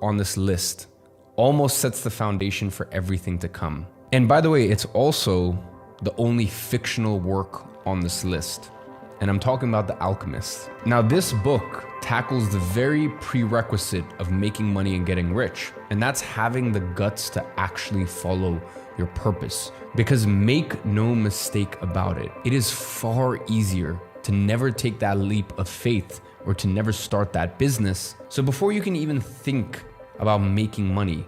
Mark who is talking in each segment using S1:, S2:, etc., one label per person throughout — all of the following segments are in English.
S1: on this list almost sets the foundation for everything to come. And by the way, it's also the only fictional work on this list. And I'm talking about The Alchemist. Now, this book tackles the very prerequisite of making money and getting rich. And that's having the guts to actually follow your purpose. Because make no mistake about it, it is far easier to never take that leap of faith or to never start that business. So before you can even think about making money,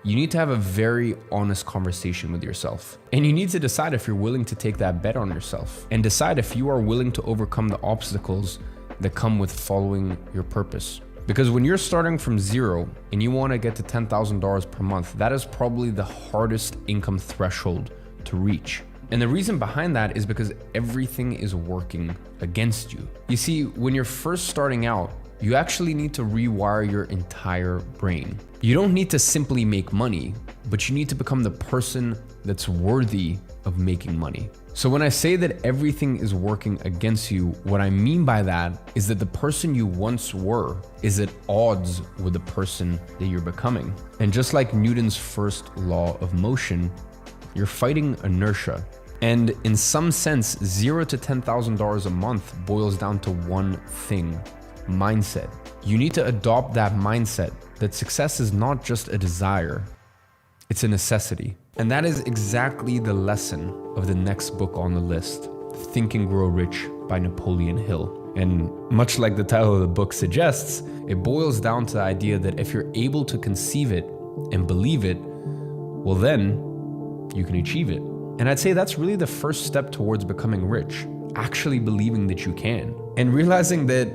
S1: you need to have a very honest conversation with yourself. And you need to decide if you're willing to take that bet on yourself and decide if you are willing to overcome the obstacles that come with following your purpose. Because when you're starting from zero and you want to get to $10,000 per month, that is probably the hardest income threshold to reach. And the reason behind that is because everything is working against you. You see, when you're first starting out, you actually need to rewire your entire brain. You don't need to simply make money, but you need to become the person that's worthy of making money. So when I say that everything is working against you, what I mean by that is that the person you once were is at odds with the person that you're becoming. And just like Newton's first law of motion, you're fighting inertia. And in some sense, $0 to $10,000 a month boils down to one thing: mindset. You need to adopt that mindset that success is not just a desire, it's a necessity. And that is exactly the lesson of the next book on the list, Think and Grow Rich by Napoleon Hill. And much like the title of the book suggests, it boils down to the idea that if you're able to conceive it and believe it, well then you can achieve it. And I'd say that's really the first step towards becoming rich, actually believing that you can and realizing that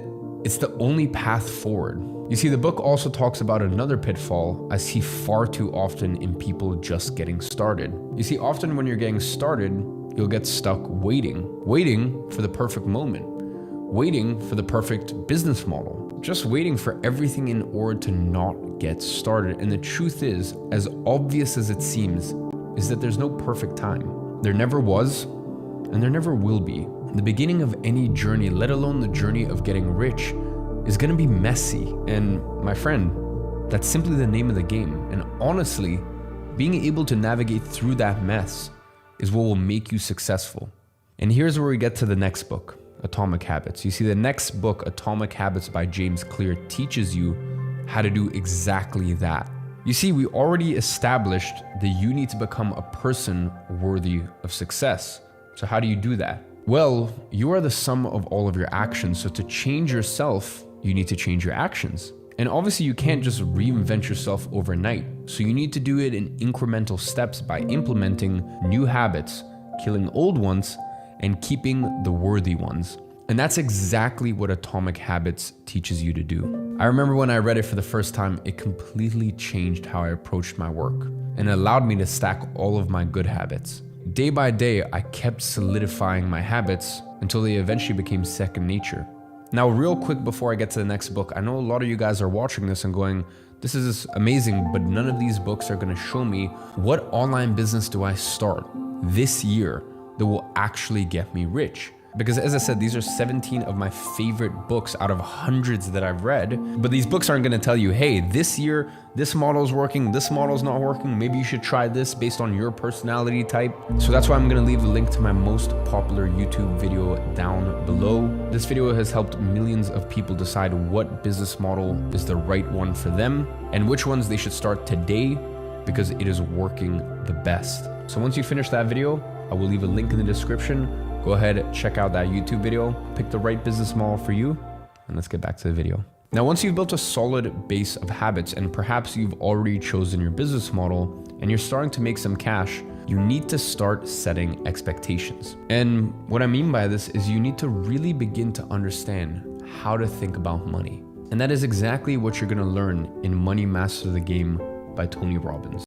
S1: it's the only path forward. You see, the book also talks about another pitfall I see far too often in people just getting started. You see, often when you're getting started, you'll get stuck waiting for the perfect moment, waiting for the perfect business model, just waiting for everything in order to not get started. And the truth is, as obvious as it seems, is that there's no perfect time. There never was, and there never will be. The beginning of any journey, let alone the journey of getting rich, is gonna be messy. And my friend, that's simply the name of the game. And honestly, being able to navigate through that mess is what will make you successful. And here's where we get to the next book, Atomic Habits. You see, the next book, Atomic Habits by James Clear, teaches you how to do exactly that. You see, we already established that you need to become a person worthy of success. So how do you do that? Well, you are the sum of all of your actions. So to change yourself, you need to change your actions. And obviously you can't just reinvent yourself overnight. So you need to do it in incremental steps by implementing new habits, killing old ones, and keeping the worthy ones. And that's exactly what Atomic Habits teaches you to do. I remember when I read it for the first time, it completely changed how I approached my work and allowed me to stack all of my good habits. Day by day, I kept solidifying my habits until they eventually became second nature. Now, real quick before I get to the next book, I know a lot of you guys are watching this and going, this is amazing, but none of these books are gonna show me what online business do I start this year that will actually get me rich. Because as I said, these are 17 of my favorite books out of hundreds that I've read. But these books aren't gonna tell you, hey, this year, this model is working, this model is not working. Maybe you should try this based on your personality type. So that's why I'm gonna leave the link to my most popular YouTube video down below. This video has helped millions of people decide what business model is the right one for them and which ones they should start today because it is working the best. So once you finish that video, I will leave a link in the description. Go ahead, check out that YouTube video, pick the right business model for you, and let's get back to the video. Now, once you've built a solid base of habits and perhaps you've already chosen your business model and you're starting to make some cash, you need to start setting expectations. And what I mean by this is you need to really begin to understand how to think about money. And that is exactly what you're gonna learn in Money Master the Game by Tony Robbins.